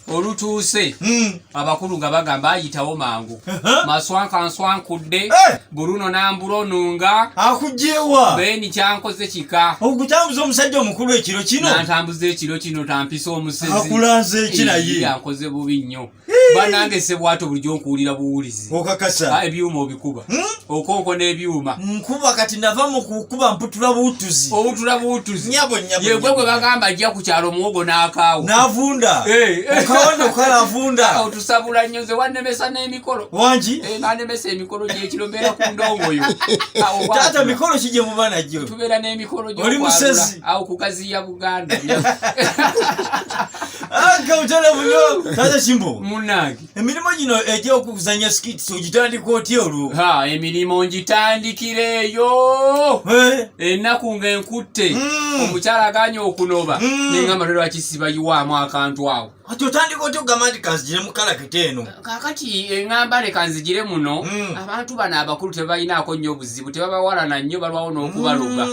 Olutuuse abakulu nga bagamba ayitawo mangu maswanka nswankudde Bruno Nambulonunga akujjewa beni kyankoze kika okutambuza omusajja omukulu ekiro kino natambuza ekiro kino tampisa omusezi akulanze ekinaye yankoze bubi nnyo banange sebwato bulijjo nkuwulira buwulizi okakasa ebyuma obikuba okonko n'ebyuma nkuba kati nava mu kukuba mputula buutuzi nyabo yegwe gwe bagamba ajja ku kyalo muwogo n'akaawo n'avunda okawondo kalavunda otusabula nnyo nze wannemesa n'emikolo wangi nanemesa emikolo gyekiro mbeera ku ndongoyo taata mikolo ki gye muba najjo tubeera n'emikolo oli musezi awo ku kaziya Buganda utala buno taata Kimbowa munange emirimu gino ejja okuzanya skits ogitandika otya olwo emirimu ngitandikira ennaku ng'enkutte omukyala aganye okunoba neŋŋamba lwakisiba yiwaamu akantu awo ati otandika otya ogamba nti kanzigire mu kalakita eno kakati eŋŋamba ne kanzigire muno abantu bano abakulu tebalinaako nnyo obuzibu tebabawalana nnyo balwawo n'okubaloga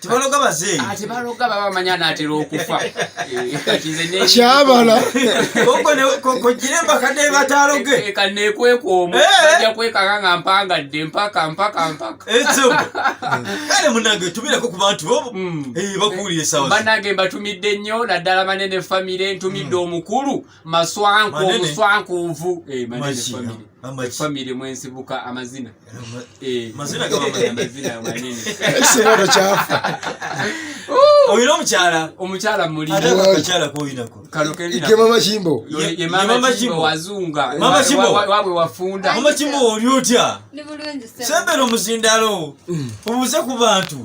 tebaloga bazeeyi tebaloga baba bamanya naatera okufa kyabala kogire mbakadde bataloge kanekweka omwo bajja kwekanga nga mpangadde mpaka ekyo kale munange tubireko ku bantu obo bakuwulire sawa bannange mbatumidde nnyo naddala manene famire ntumidde omukulu maswanku omuswankuuvu famire mwensibuka amazina mazina gaba amazina manene siboto kyafa oyina omukyala muli akakyala koyinako kano kelina ye mama Kimbo ye mama Kimbo wazunga mama Kimbo wabwe wafunda mama Kimbo oli otya sembera omuzindalo obuze ku bantu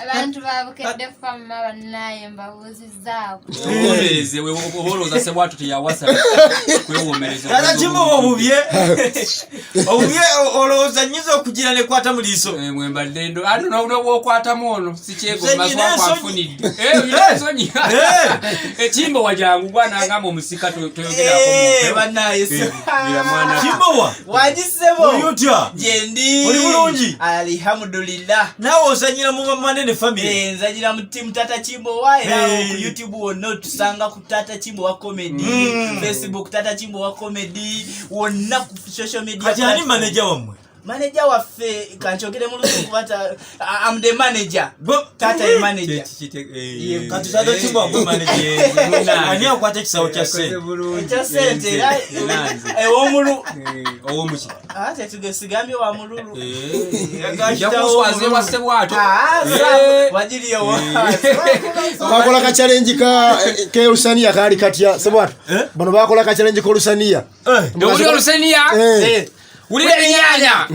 abantu ba Bukedde famma bannaye mbabuuzizzaako owomereze oboloza sebwatu teyawasa kwewomereza taata Kimbowa obubye olowooza nnyiza okugira nekwata mu liiso mwembadde ndo ano n'obwokwatamu ono sikyego maswakwafunidde ensonyi Kimbowa jangu gwanangamba omusika toyogerako bannaye Kimbowa wagisebo oli otya jendi oli bulungi alhamdulillah naawe ozanyira mu manene family nzanyira mu timu Taata Kimbowa era ku YouTube wonna tusanga ku Taata Kimbowa comedy Facebook Taata Kimbowa comedy wonna ku social media kati ani manager wammwe manager waffe kanchogere mu lusu kubata I'm the manager Taata ye manager kati Taata Kimbowa gwe manager ani akwata ekisawo kya sente ewomulu owomuki ate tugesigambye wa mululu yakuswaze wasebwato wajiriyo bakola ka challenge ke Lusaniya kali katya sebwato bano bakola ka challenge ko Lusaniya uli Lusaniya uli enyanya